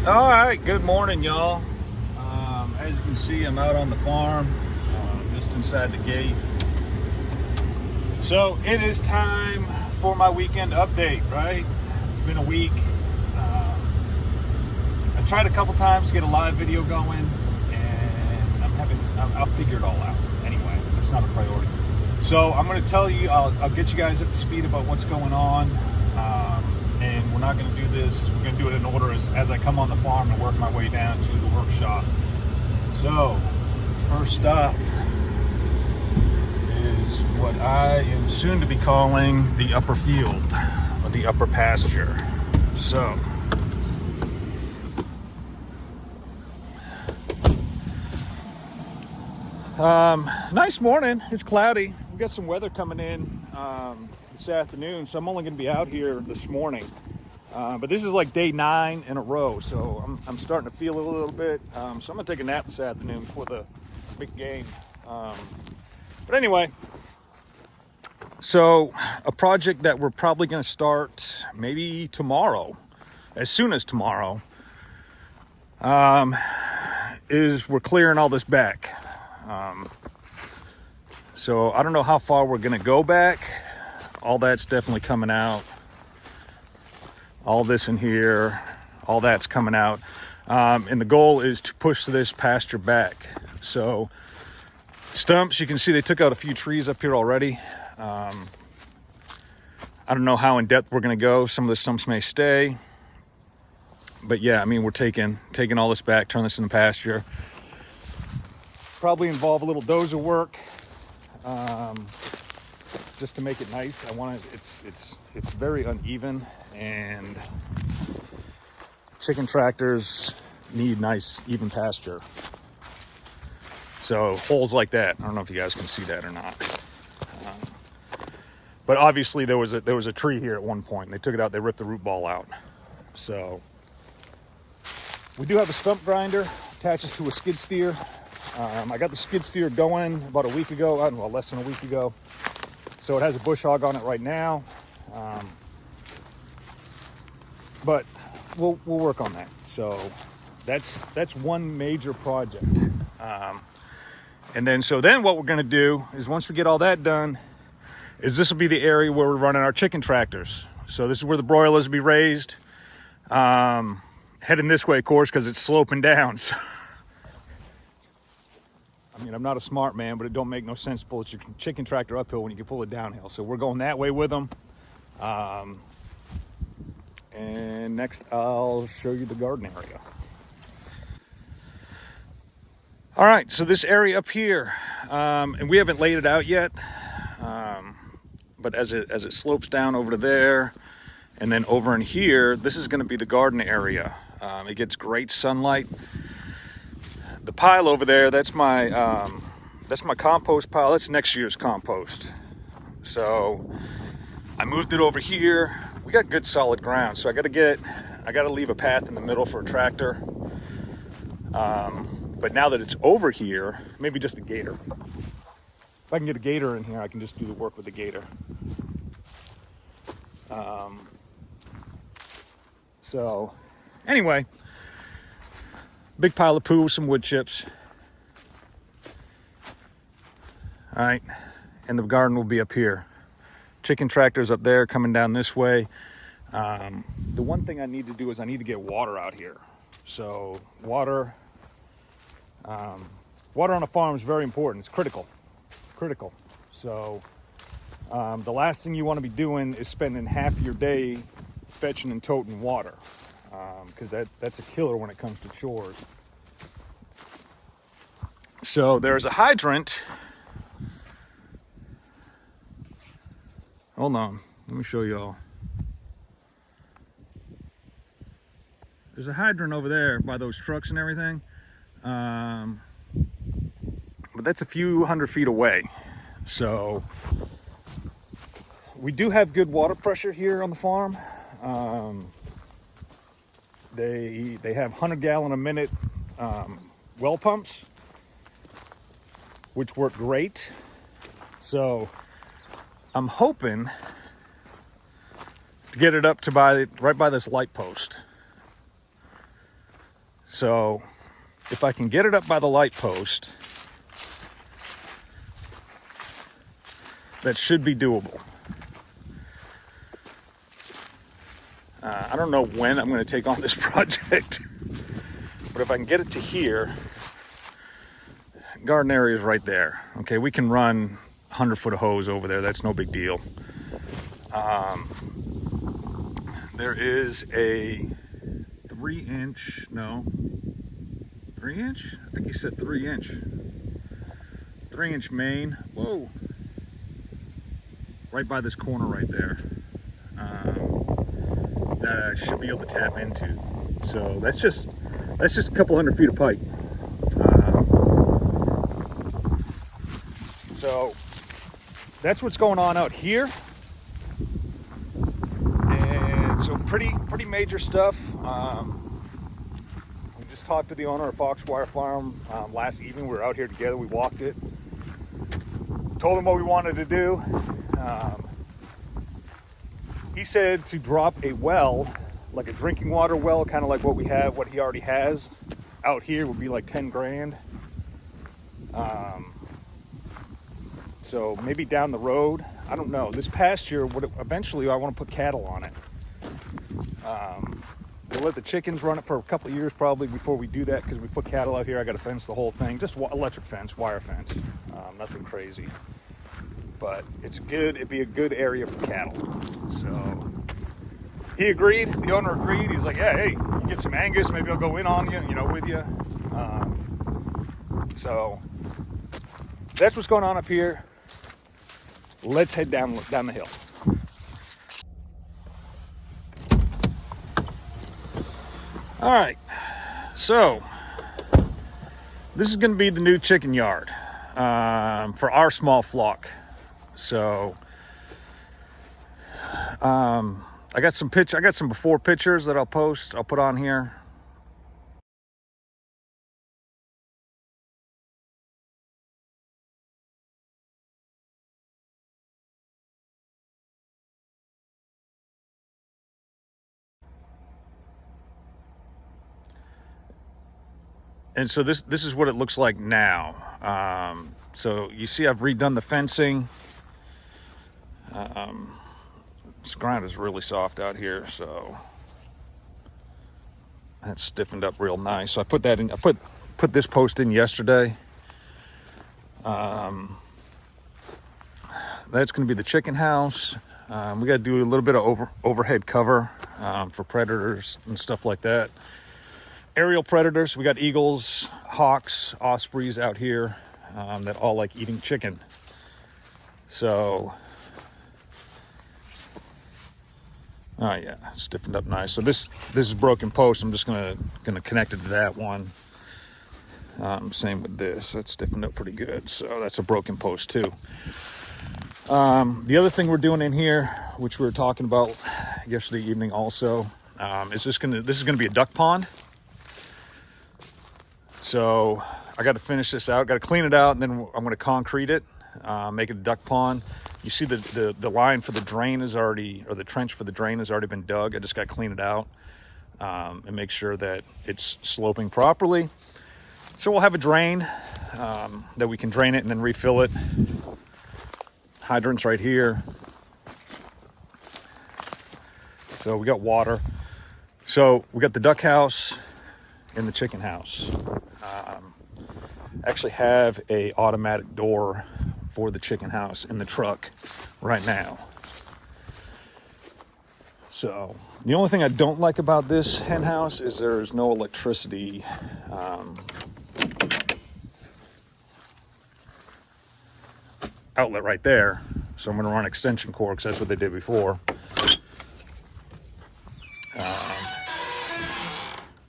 All right, good morning, y'all. As you can see, I'm out on the farm, just inside the gate. So it is time for my weekend update, right? It's been a week. I tried a couple times to get a live video going, and I'll figure it all out. Anyway, it's not a priority. So I'm going to tell you, I'll get you guys up to speed about what's going on. And we're not going to do this, we're going to do it in order as I come on the farm and work my way down to the workshop. So, first stop is what I am soon to be calling the upper field, or the upper pasture. So, nice morning. It's cloudy. We got some weather coming in this afternoon, so I'm only going to be out here this morning. But this is like day 9 in a row, so I'm starting to feel it a little bit. So I'm going to take a nap this afternoon before the big game. But anyway, so a project that we're probably going to start maybe tomorrow, as soon as tomorrow, is we're clearing all this back. So I don't know how far we're going to go back. All that's definitely coming out. All this in here, all that's coming out. And the goal is to push this pasture back. So stumps, you can see they took out a few trees up here already. I don't know how in depth we're going to go. Some of the stumps may stay. But yeah, I mean, we're taking all this back, turn this into pasture. Probably involve a little dozer work. Just to make it nice. I want it, it's very uneven, and chicken tractors need nice even pasture. So holes like that, I don't know if you guys can see that or not. But obviously there was a tree here at one point. They took it out, they ripped the root ball out. So we do have a stump grinder, attaches to a skid steer. I got the skid steer going about a week ago, well, less than a week ago. So it has a bush hog on it right now, but we'll work on that. So that's one major project, and then what we're going to do is, once we get all that done, is this will be the area where we're running our chicken tractors. So this is where the broilers will be raised, heading this way, of course, because it's sloping down. So, I mean, I'm not a smart man, but it don't make no sense to pull your chicken tractor uphill when you can pull it downhill. So we're going that way with them. And next, I'll show you the garden area. All right, so this area up here, and we haven't laid it out yet, but as it slopes down over to there, and then over in here, this is going to be the garden area. It gets great sunlight. The pile over there, that's my compost pile. That's next year's compost. So I moved it over here. We got good solid ground, so I got to leave a path in the middle for a tractor. But now that it's over here, maybe just a gator. If I can get a gator in here, I can just do the work with the gator. So anyway, big pile of poo with some wood chips. All right, and the garden will be up here. Chicken tractors up there coming down this way. The one thing I need to do is I need to get water out here. So water on a farm is very important. It's critical. So the last thing you want to be doing is spending half your day fetching and toting water, because that's a killer when it comes to chores. So there's a hydrant. Hold on, let me show y'all. There's a hydrant over there by those trucks and everything. But that's a few hundred feet away. So we do have good water pressure here on the farm. They have 100-gallon a minute well pumps, which work great. So I'm hoping to get it up to right by this light post. So if I can get it up by the light post, that should be doable. I don't know when I'm going to take on this project, but if I can get it to here, garden area is right there. Okay, we can run 100-foot hose over there. That's no big deal. There is a 3-inch, no, 3-inch? I think he said 3-inch. 3-inch main. Whoa. Right by this corner right there. That I should be able to tap into. So that's just a couple 100 feet of pipe. So that's what's going on out here. And so pretty major stuff. We just talked to the owner of Foxwire Farm last evening. We were out here together. We walked it. Told him what we wanted to do. He said to drop a well, like a drinking water well, kind of like what we have, what he already has out here, would be like 10 grand. So maybe down the road, I don't know. This pasture, eventually I want to put cattle on it. We'll let the chickens run it for a couple of years probably before we do that, because we put cattle out here. I got to fence the whole thing, just electric fence, wire fence, nothing crazy. But it'd be a good area for cattle. So he agreed, the owner agreed. He's like, yeah, hey, you get some Angus, maybe I'll go in on you, with you. So that's what's going on up here. Let's head down the hill. All right, so this is going to be the new chicken yard for our small flock. So I got some before pictures that I'll put on here. And so this is what it looks like now. So you see I've redone the fencing. This ground is really soft out here, so that's stiffened up real nice. So I put that in. I put this post in yesterday. That's going to be the chicken house. We got to do a little bit of overhead cover for predators and stuff like that. Aerial predators. We got eagles, hawks, ospreys out here that all like eating chicken. So, oh yeah, it's stiffened up nice. So this is broken post. I'm just gonna connect it to that one. Same with this. That's stiffened up pretty good. So that's a broken post too. The other thing we're doing in here, which we were talking about yesterday evening also, is this is gonna be a duck pond. So I got to finish this out. Got to clean it out, and then I'm going to concrete it, make it a duck pond. You see the line for the drain is already, or the trench for the drain has already been dug. I just got to clean it out and make sure that it's sloping properly. So we'll have a drain that we can drain it and then refill it. Hydrants right here. So we got water. So we got the duck house and the chicken house. Actually have a automatic door for the chicken house in the truck right now. So the only thing I don't like about this hen house is there's no electricity outlet right there. So I'm going to run extension cord because that's what they did before.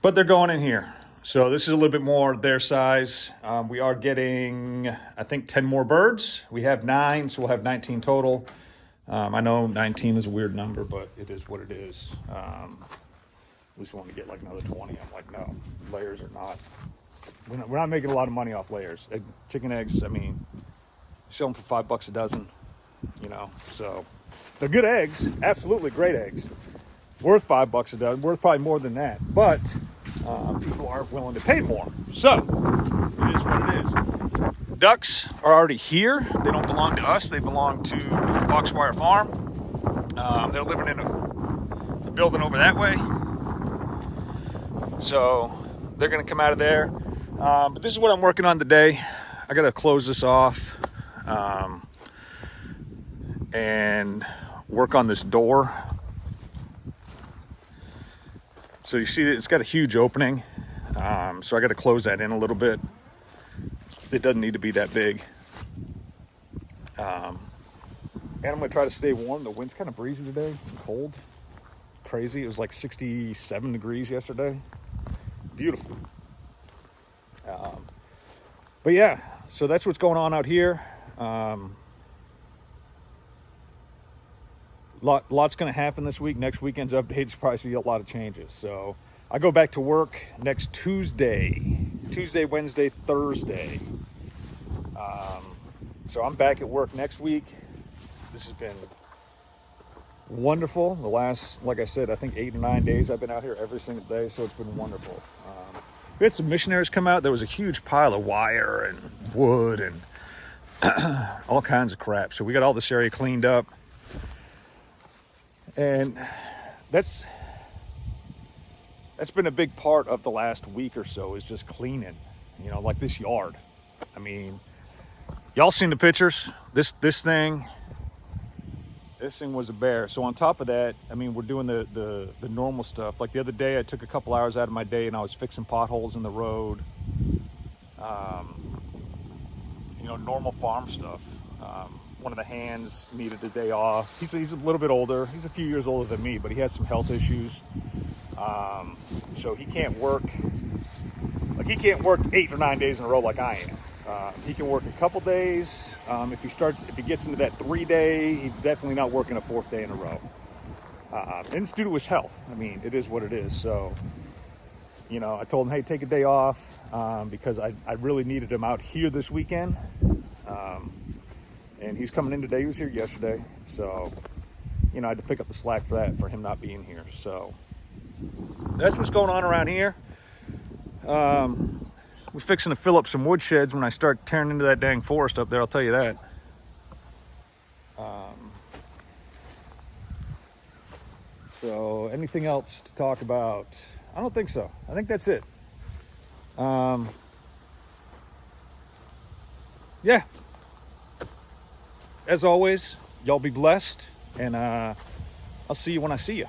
But they're going in here. So this is a little bit more their size. We are getting, I think, 10 more birds. We have 9, so we'll have 19 total. I know 19 is a weird number, but it is what it is. We just want to get like another 20. I'm like, no, layers are not. We're not making a lot of money off layers. Chicken eggs, I mean, sell them for $5 a dozen, So they're good eggs, absolutely great eggs. Worth $5 a dozen, worth probably more than that. But people aren't willing to pay more. So it is what it is. Ducks are already here. They don't belong to us. They belong to Boxwire Farm. They're living in a building over that way. So they're going to come out of there. But this is what I'm working on today. I got to close this off and work on this door. So you see it's got a huge opening. So I got to close that in a little bit. It doesn't need to be that big. And I'm going to try to stay warm. The wind's kind of breezy today and cold. Crazy. It was like 67 degrees yesterday. Beautiful. But yeah, so that's what's going on out here. Lots going to happen this week. Next weekend's updates, probably see a lot of changes. So I go back to work next Tuesday, Wednesday, Thursday. So I'm back at work next week. This has been wonderful. The last, like I said, I think 8 or 9 days I've been out here every single day. So it's been wonderful. We had some missionaries come out. There was a huge pile of wire and wood and all kinds of crap. So we got all this area cleaned up. And that's been a big part of the last week or so, is just cleaning, like this yard. I mean, y'all seen the pictures? This thing was a bear. So on top of that, I mean, we're doing the normal stuff. Like the other day, I took a couple hours out of my day and I was fixing potholes in the road. Normal farm stuff. One of the hands needed a day off. He's a little bit older. He's a few years older than me, but he has some health issues. So he can't work. Like he can't work 8 or 9 days in a row like I am. He can work a couple days. If he gets into that 3-day, he's definitely not working a 4th day in a row. And it's due to his health. I mean, it is what it is. So, I told him, hey, take a day off because I really needed him out here this weekend. And he's coming in today. He was here yesterday. So, I had to pick up the slack for him not being here. So that's what's going on around here. We're fixing to fill up some wood sheds when I start tearing into that dang forest up there, I'll tell you that. So anything else to talk about? I don't think so. I think that's it. Yeah. As always, y'all be blessed, and I'll see you when I see you.